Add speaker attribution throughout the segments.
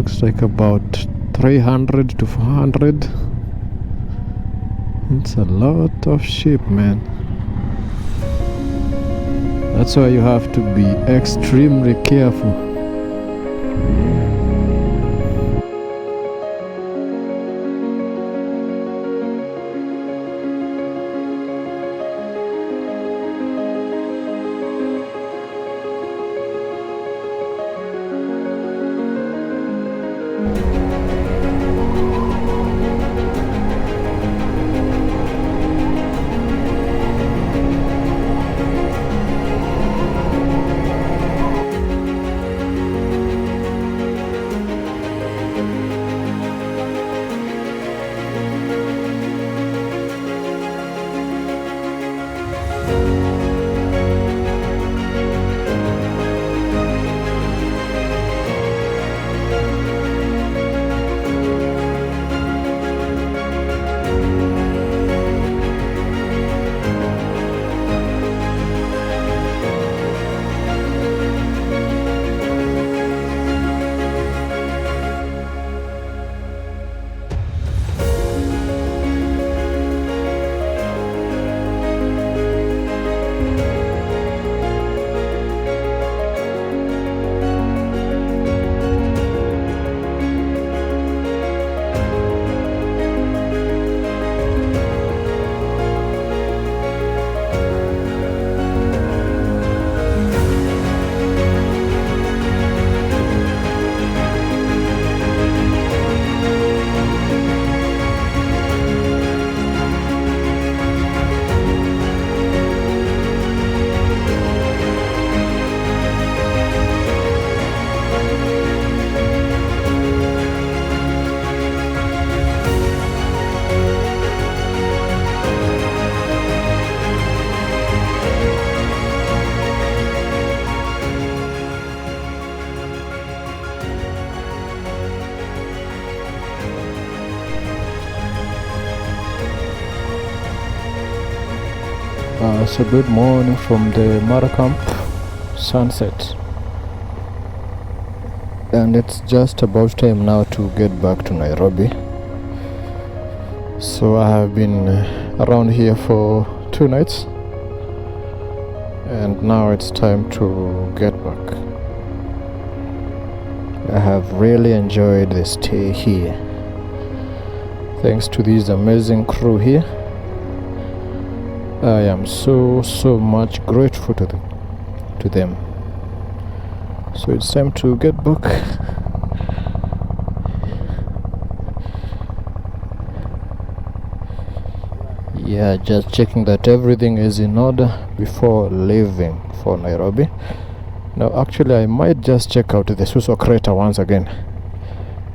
Speaker 1: looks like about 300 to 400. It's a lot of sheep, man. That's why you have to be extremely careful. It's a good morning from the Mara camp, sunset, and it's just about time now to get back to Nairobi. So I have been around here for 2 nights, and now it's time to get back. I have really enjoyed the stay here, thanks to this amazing crew here. I am so much grateful to them. So it's time to get back. Yeah, just checking that everything is in order before leaving for Nairobi. Now actually I might just check out the Suswa crater once again,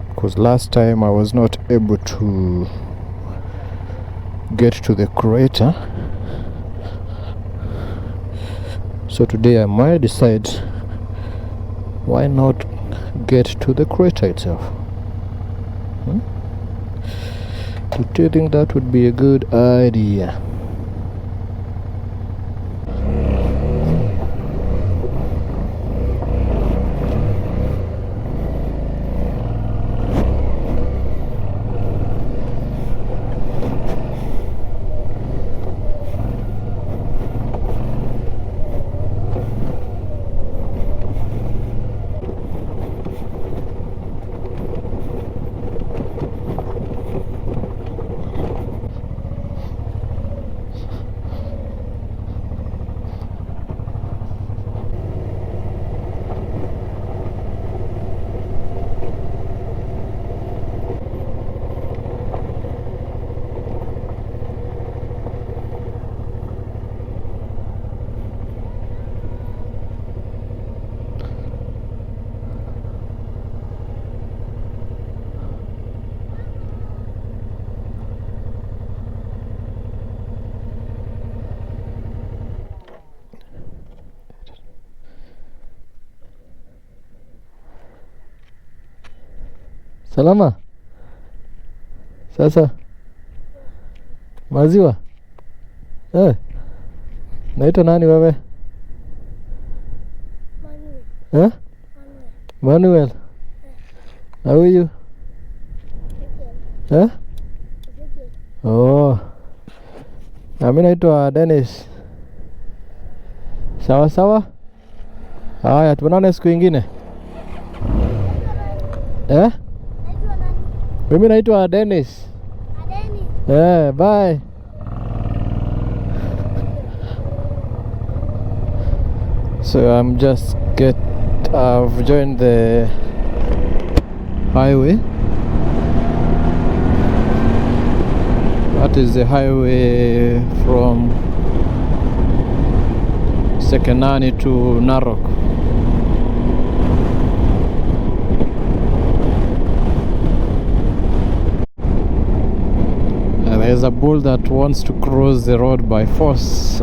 Speaker 1: because last time I was not able to get to the crater. So today I might decide, why not get to the crater itself? Do you think that would be a good idea? Salama. Sasa maziwa naitwa nani wewe? Manuel. Manuel. How are you? Huh? Oh. Mimi naitwa Dennis. Sawa sawa. Haya, tuonane siku ingine. Mimi naitwa Dennis. Bye. So I've joined the highway. That is the highway from Sekenani to Narok. There's a bull that wants to cross the road by force.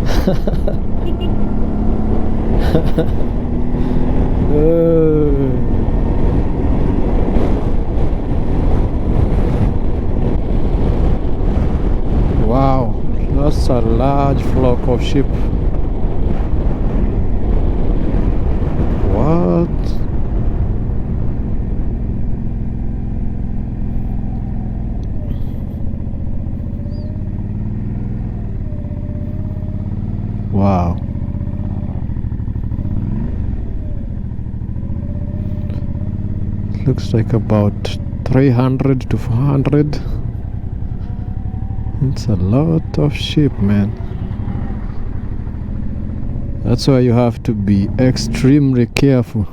Speaker 1: Wow, that's a large flock of sheep. What? Wow. Looks like about 300 to 400. It's a lot of sheep, man. That's why you have to be extremely careful.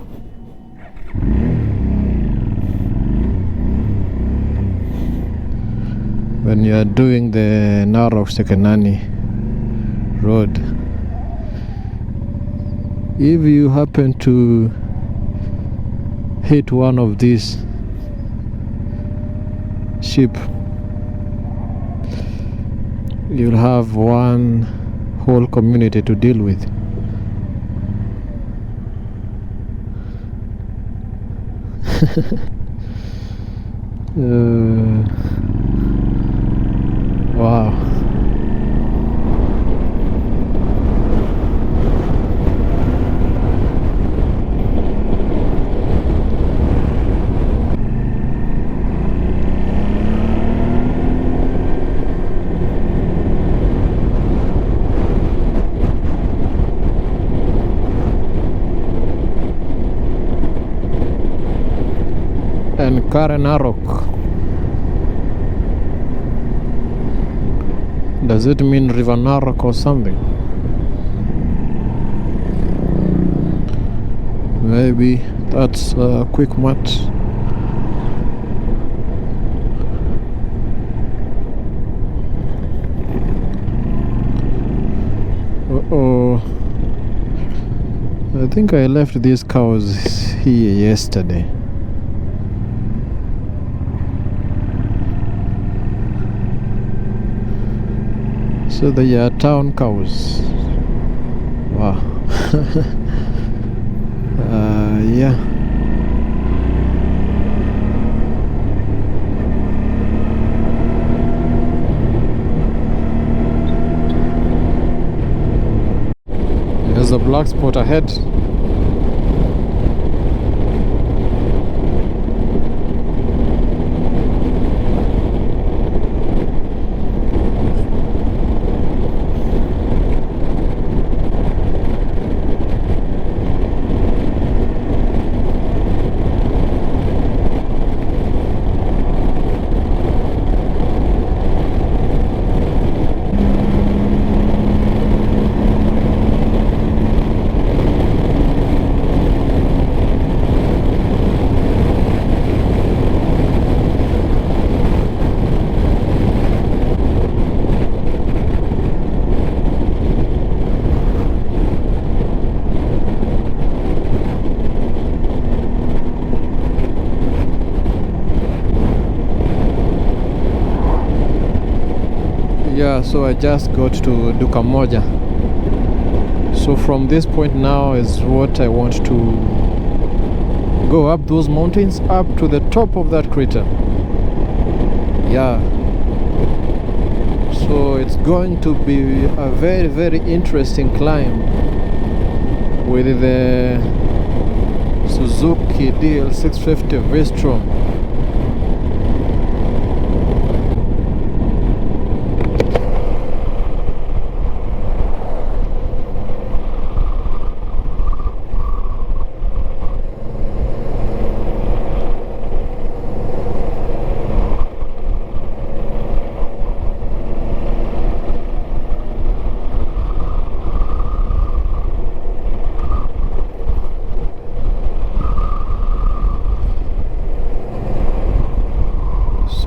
Speaker 1: When you are doing the Narok Sekenani road. If you happen to hit one of these sheep, you'll have one whole community to deal with. Wow. And Karen Narok. Does it mean River Narok or something? Maybe that's a quick match. Uh-oh. I think I left these cows here yesterday. So they are town cows. Wow. Yeah. There's a black spot ahead. Yeah, so I just got to Duka Moja. So from this point now is what I want to go up those mountains, up to the top of that crater. Yeah. So it's going to be a very, very interesting climb with the Suzuki DL650 V-Strom.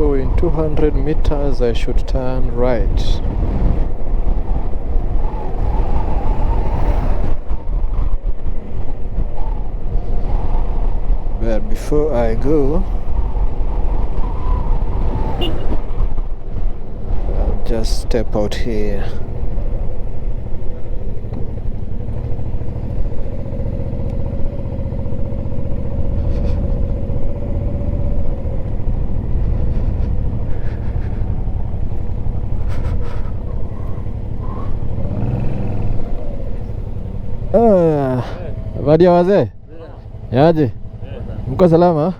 Speaker 1: So in 200 meters I should turn right. But before I go, I'll just step out here. Habari ya wazee? Yaje? Mko salama?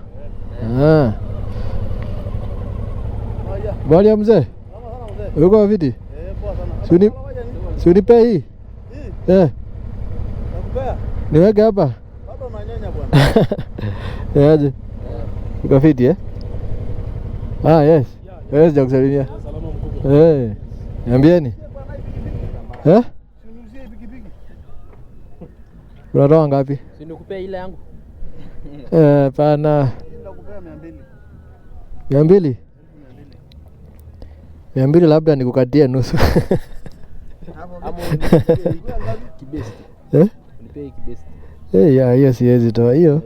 Speaker 1: Habari ya mzee? Uko vipi? Si unipe hii? Nakupea. Niweke hapa? Bado unanyonya bwana. Yaje? Uko vipi yes. Yes, jakusalimia. Salama mkubwa. Niambieni. Unatoa ngapi?
Speaker 2: Si nikupea ile yangu.
Speaker 1: Pana.
Speaker 2: Nakupea
Speaker 1: 200. 200 labda nikukatie nusu.
Speaker 2: Hapo kibesti. Nipe kibesti.
Speaker 1: Hiyo siwezi toa hiyo.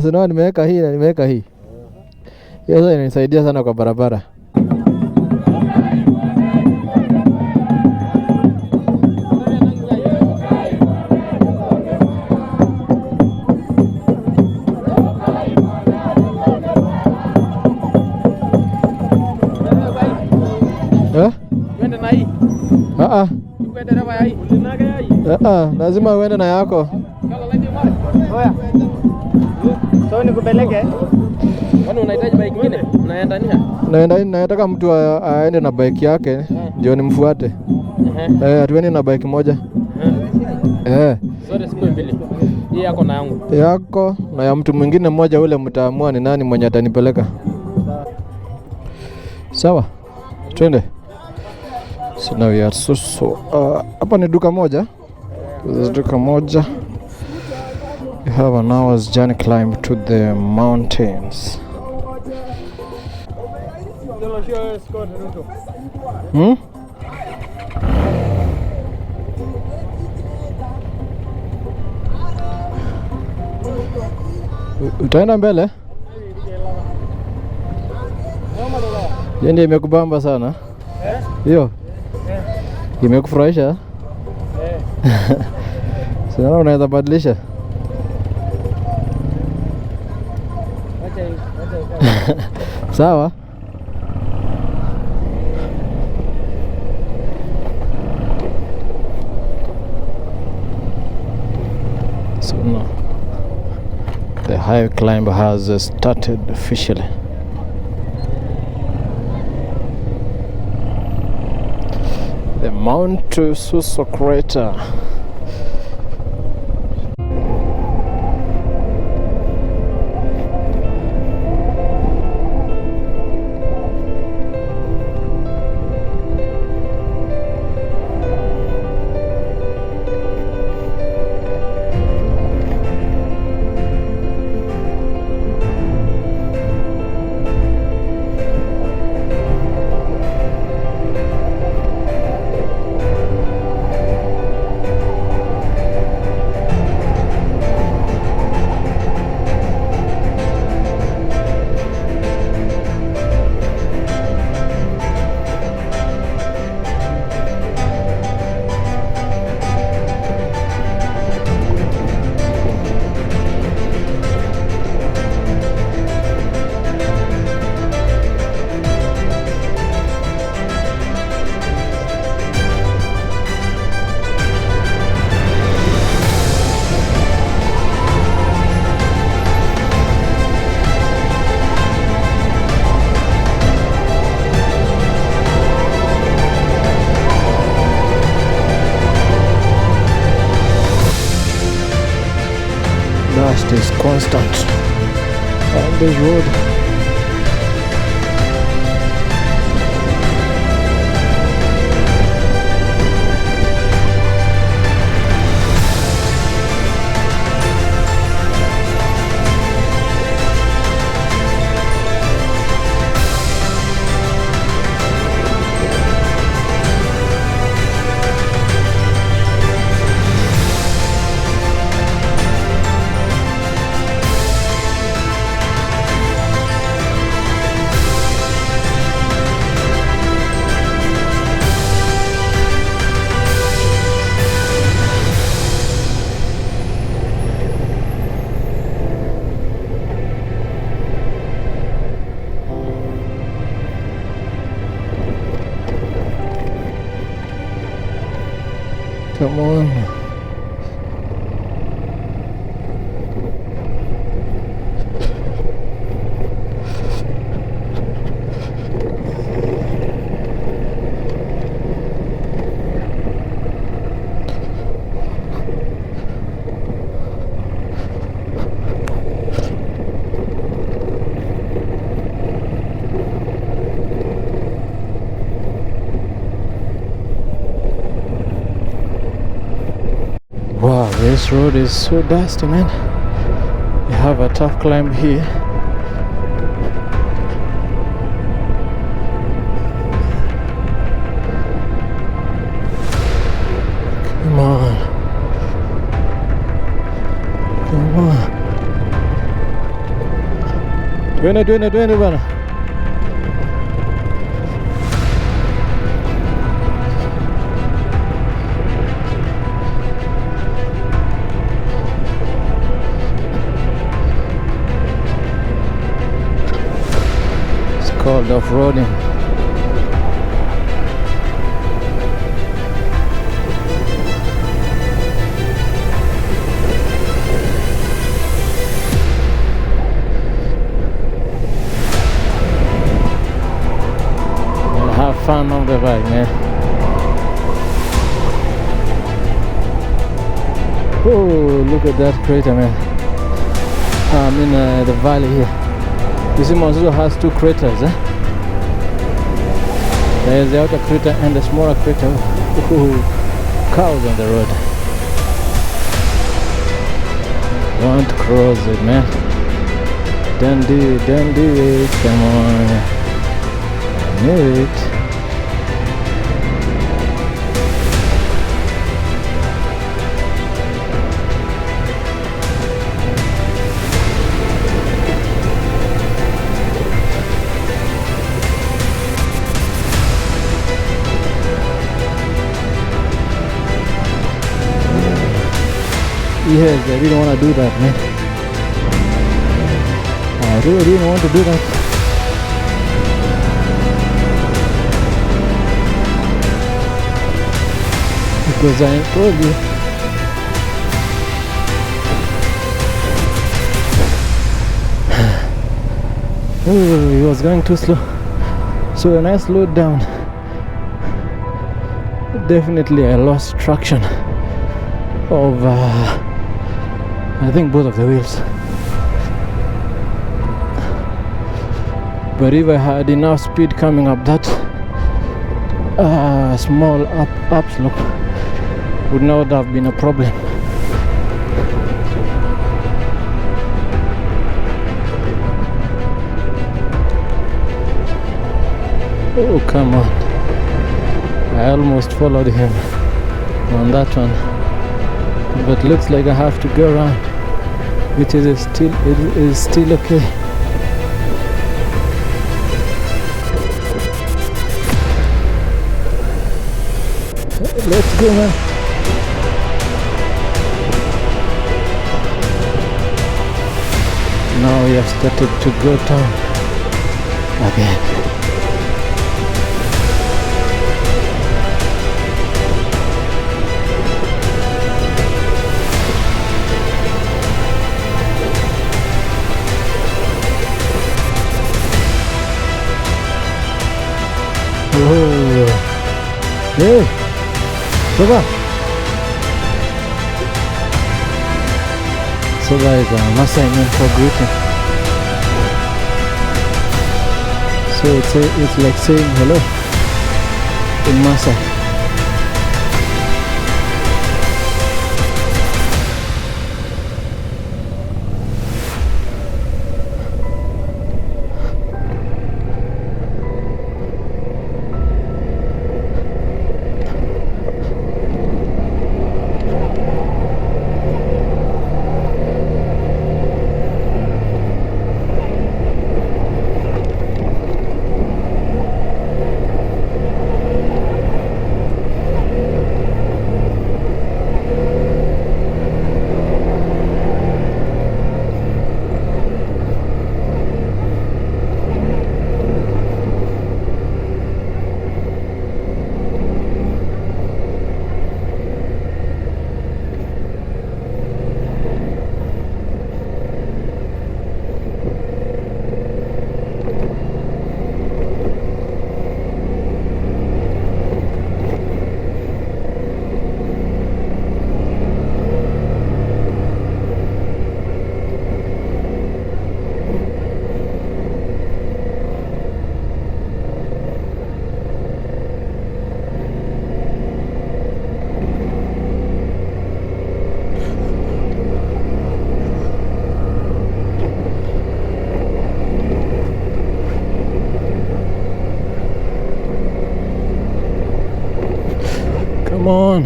Speaker 1: Sina nimeweka hii na nimeweka hii. Hiyo sasa inanisaidia sana kwa barabara.
Speaker 2: Uende na hii. Uende na hii.
Speaker 1: Lazima uende na yako.
Speaker 2: Oya. So nikupeleke. Kwani unahitaji bike nyingine? Unaenda nini?
Speaker 1: Nataka mtu aende na bike yake ndio nimfuate. Atuende na bike moja.
Speaker 2: Zote siku mbili. Hii yako na yangu.
Speaker 1: Yako na ya mtu mwingine mmoja, ule mtaamua ni nani mwenye atanipeleka. Sawa. Twende. So now we are Suswa. Hapa ni duka moja. This duka moja. We have an hour's journey climb to the mountains. Utaenda mbele? Ndio imekubamba sana. Hiyo. Imekufurahisha? Sasa unaweza badilisha. Sawa. So now the high climb has started officially. The Mount Suswa crater. Dust is constant on this road. Come on. Wow, this road is so dusty, man. You have a tough climb here. Come on. Come on. Twende bana. Called off-roading. And have fun on the bike, man. Oh, look at that crater, man. I'm in the valley here. You see, Suswa has two craters, eh? There's the outer crater and the smaller crater. Ooh, cows on the road. Don't cross it, man. Don't do it, come on. I knew it. Yes, I didn't want to do that, man. I really didn't want to do that. Because I told you. Oh, he was going too slow. So when I slowed down, definitely I lost traction of I think both of the wheels. But if I had enough speed coming up that small upslope, would not have been a problem. Oh, come on. I almost followed him on that one. But looks like I have to go around, which is still okay. Let's go, man. Now we have started to go down again. Oh, hey, Suswa. Suswa is a Masai name for greeting. So it's like saying hello in Masai. Come on.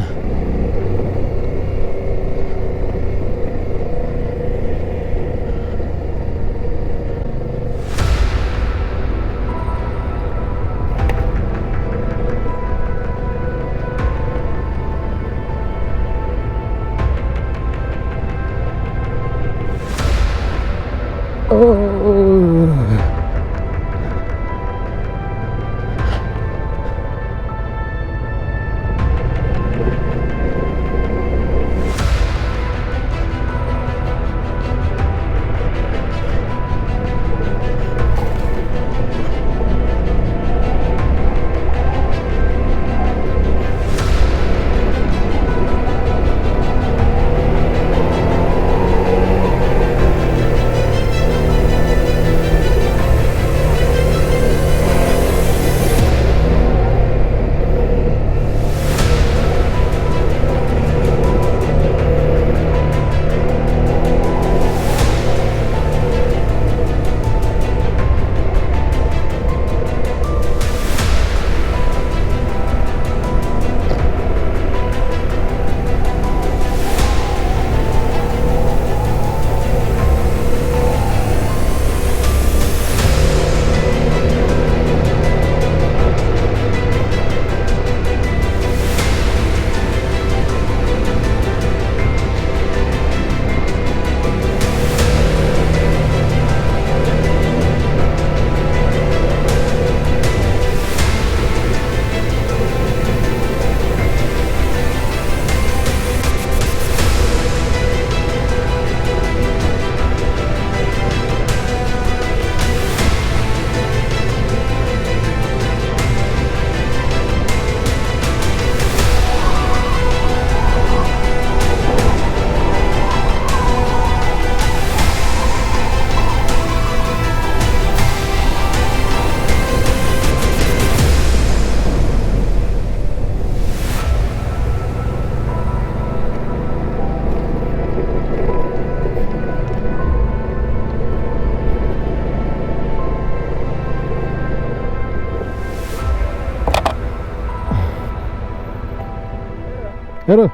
Speaker 1: Hello,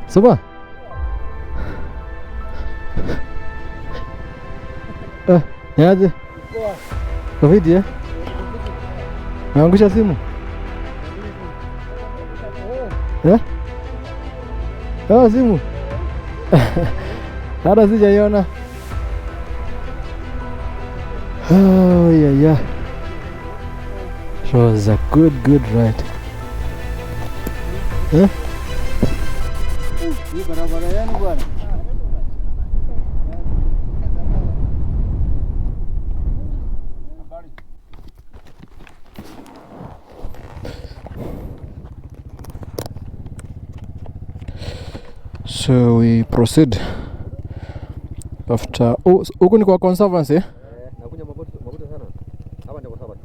Speaker 1: Suswa. Niaje? Covid eh? Naangusha simu? Eh? Simu. Hata sijaiona. Oh yeah. It was a good ride. Eh? So we proceed after huku ni kwa conservancy eh?
Speaker 2: Nakuja mabuti sana. Hapa ndio kwa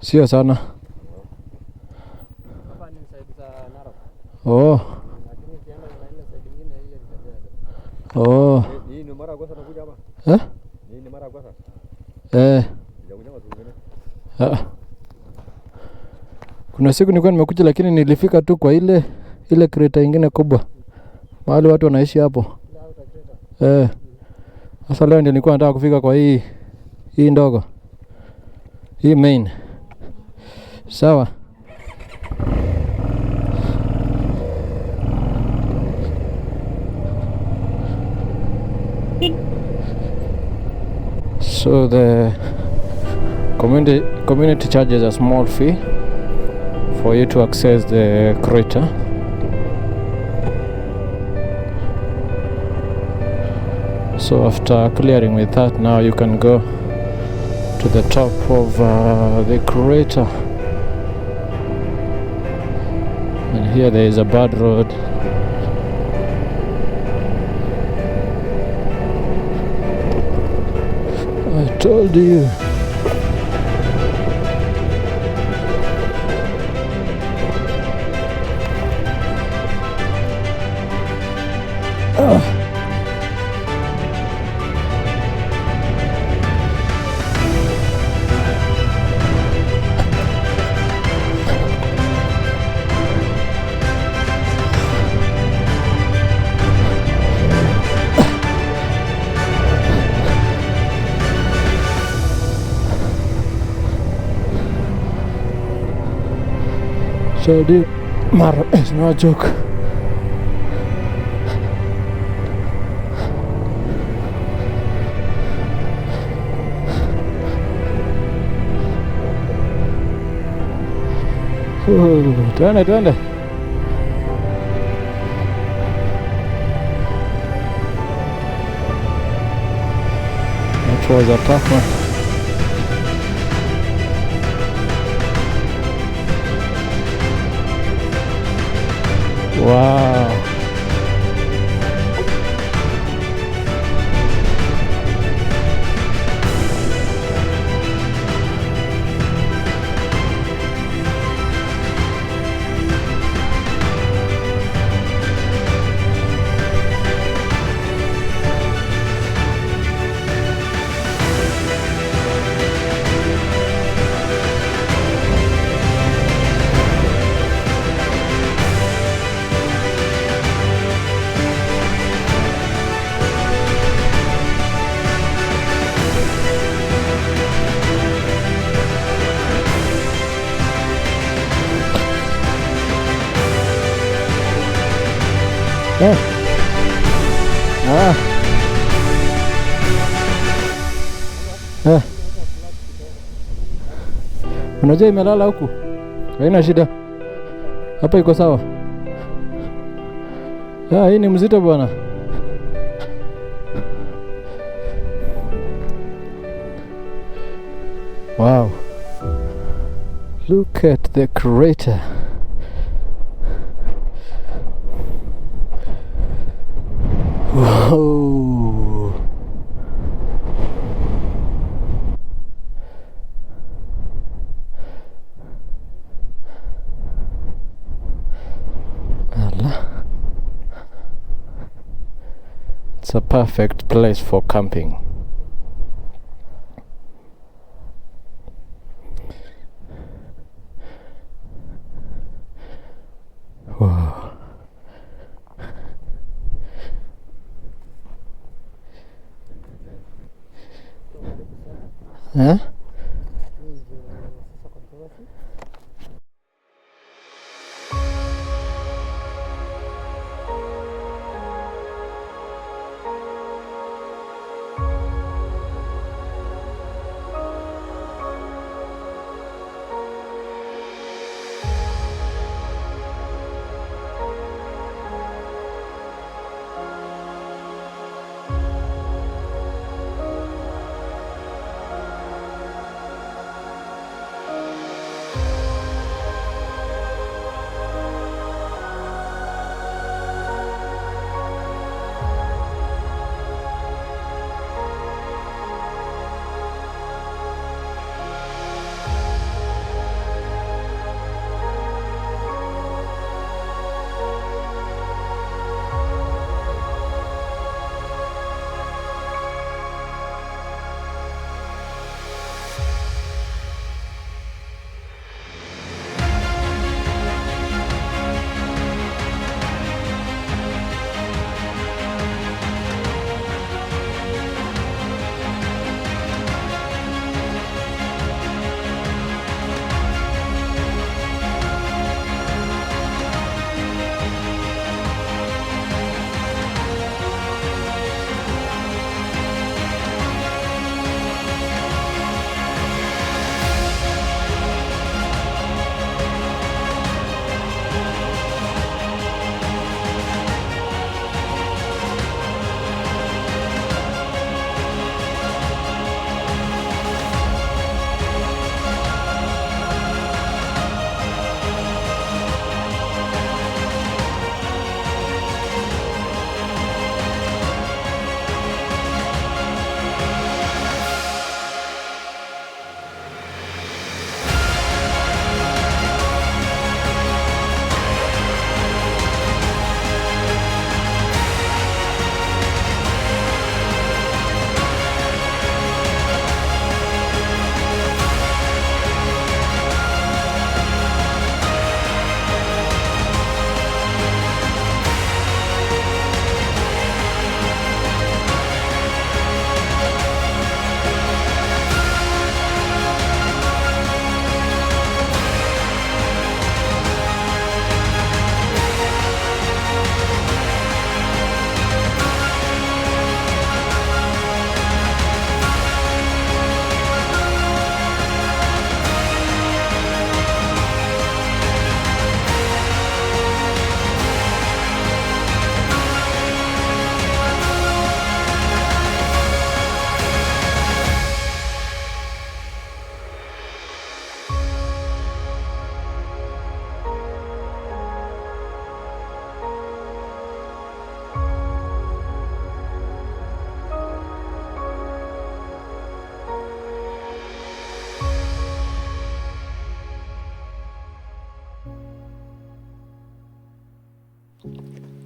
Speaker 1: sio sana.
Speaker 2: Hapa ni side za Narok. Lakini kienda na ile side nyingine hiyo ni Kajiado. Hii ni mara ya kwanza nakuja hapa?
Speaker 1: Eh?
Speaker 2: Hii ni mara ya kwanza?
Speaker 1: Sijakuja watu wengine. Kuna siku nilikuwa nimekuja lakini nilifika tu kwa ile kreta nyingine kubwa. Mahali watu wanaishi hapo. Sasa leo ndio nilikuwa nataka kufika kwa hii ndogo. Hii main. Sawa. So the community charges a small fee for you to access the crater. So after clearing with that, now you can go to the top of the crater, and here there is a bad road. I told you. Masai Mara is no joke. Twende. That was a tough one. Wow. Unajua imelala huku, haina shida, hapa iko sawa. Hii ni mzito bwana. Wow, look at the crater. Whoa. Allah. It's a perfect place for camping. Wow. Huh?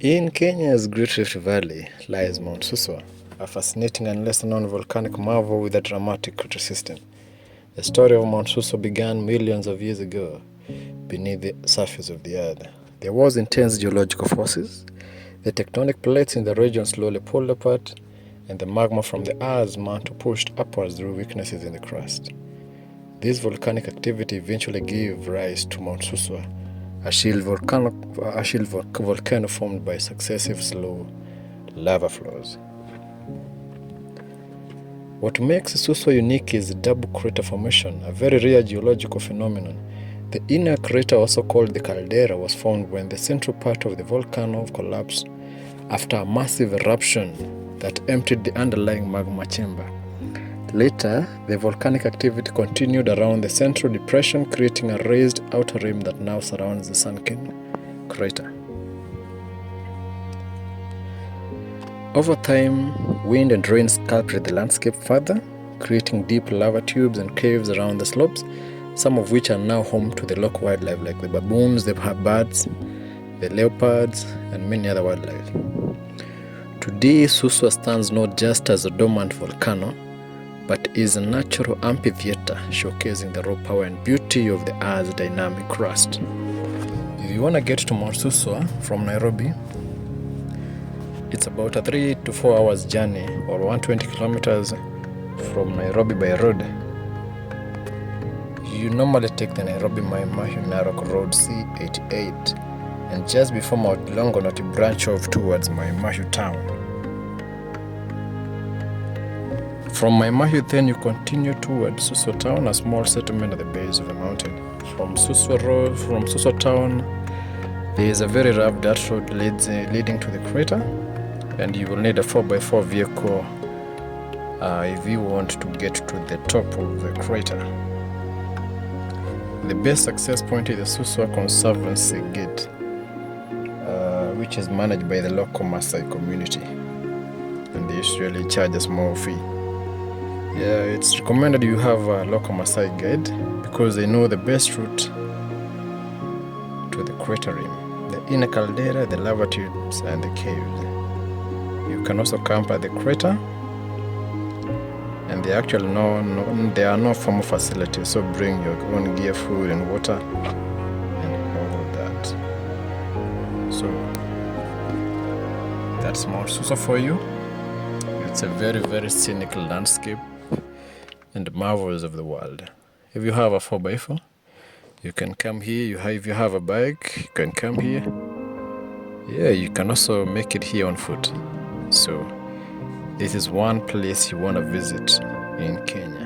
Speaker 1: In Kenya's Great Rift Valley lies Mount Suswa, a fascinating and lesser-known volcanic marvel with a dramatic root system. The story of Mount Suswa began millions of years ago beneath the surface of the earth. There was intense geological forces. The tectonic plates in the region slowly pulled apart, and the magma from the Earth's mantle pushed upwards through weaknesses in the crust. This volcanic activity eventually gave rise to Mount Suswa, a shield volcano formed by successive slow lava flows. What makes Suswa unique is the double crater formation, a very rare geological phenomenon. The inner crater, also called the caldera, was formed when the central part of the volcano collapsed after a massive eruption that emptied the underlying magma chamber. Later, the volcanic activity continued around the central depression, creating a raised outer rim that now surrounds the sunken crater. Over time, wind and rain sculpted the landscape further, creating deep lava tubes and caves around the slopes, some of which are now home to the local wildlife like the baboons, the birds, the leopards, and many other wildlife. Today, Suswa stands not just as a dormant volcano, but is a natural amphitheater showcasing the raw power and beauty of the Earth's dynamic crust. If you want to get to Mount Suswa from Nairobi, it's about a 3 to 4 hours journey, or 120 kilometers from Nairobi by road. You normally take the Nairobi Mai-Mahiu Narok Road C88, and just before Mount Longonot you branch off towards Mai-Mahiu town. From Mai-Mahiu then you continue towards Suswa town, a small settlement at the base of the mountain. From Suswa town, there is a very rough dirt road leading to the crater, and you will need a 4x4 vehicle if you want to get to the top of the crater. The best access point is the Suswa Conservancy Gate, which is managed by the local Masai community, and they usually charge a small fee. Yeah, it's recommended you have a local Masai guide because they know the best route to the crater rim, the inner caldera, the lava tubes, and the caves. You can also camp at the crater, and there are no formal facilities, so bring your own gear, food, and water, and all of that. So that's Mount Suswa for you. It's a very, very scenic landscape and marvels of the world. If you have a 4x4, you can come here. If you have a bike, you can come here. Yeah, you can also make it here on foot. So this is one place you want to visit in Kenya.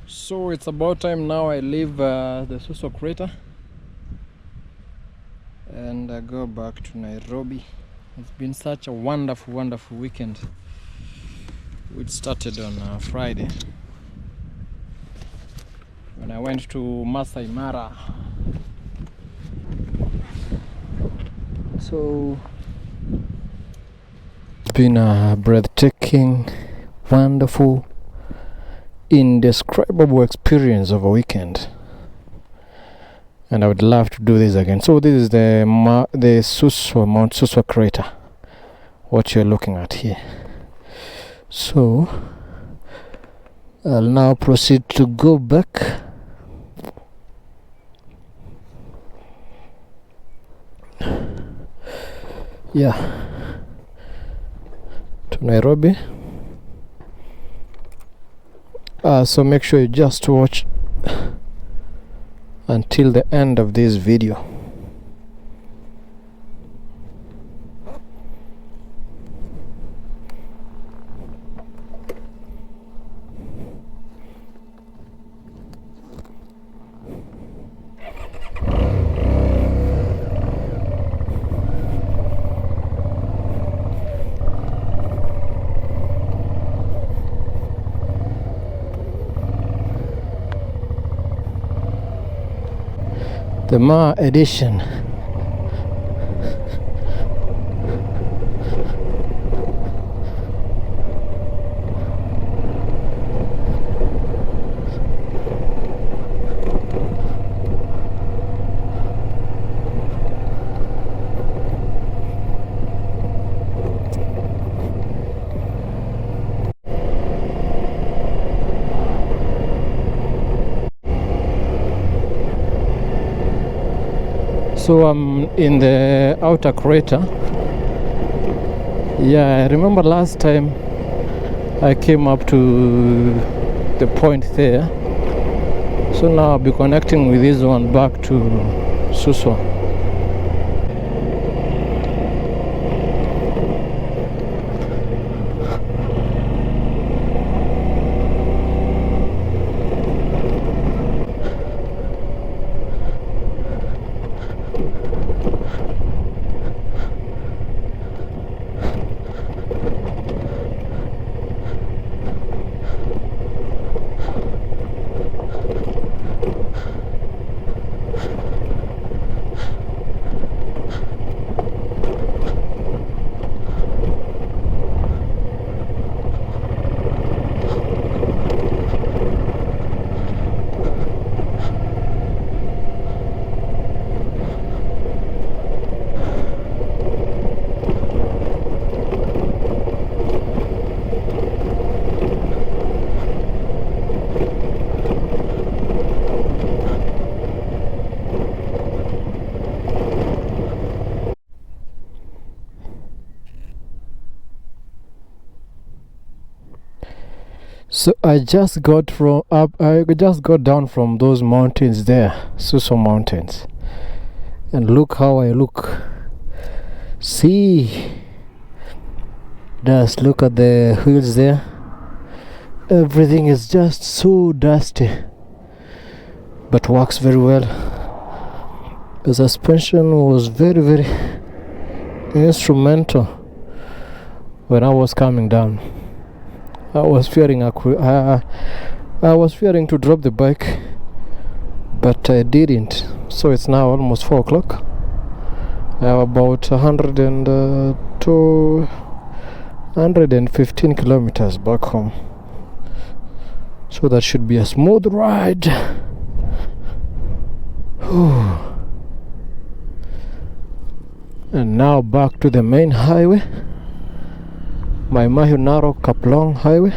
Speaker 1: So it's about time now I leave the Suswa crater and I go back to Nairobi. It's been such a wonderful weekend. It started on Friday when I went to Masai Mara. So it's been a breathtaking, wonderful, indescribable experience of a weekend, and I would love to do this again. So this is the Mount Suswa crater, what you're looking at here. So I'll now proceed to go back to Nairobi. So make sure you just watch until the end of this video. The Ma edition. So I'm in the outer crater. Yeah, I remember last time I came up to the point there. So now I'll be connecting with this one back to Suswa. So I just got down from those mountains there, Suswa mountains, and look how I look. See, just look at the hills there. Everything is just so dusty, but works very well. The suspension was very instrumental when I was coming down. I was fearing to drop the bike, but I didn't. So it's now almost 4 o'clock. I have about 115 kilometers back home. So that should be a smooth ride. And now back to the main highway, my Mahunaro Kaplong highway.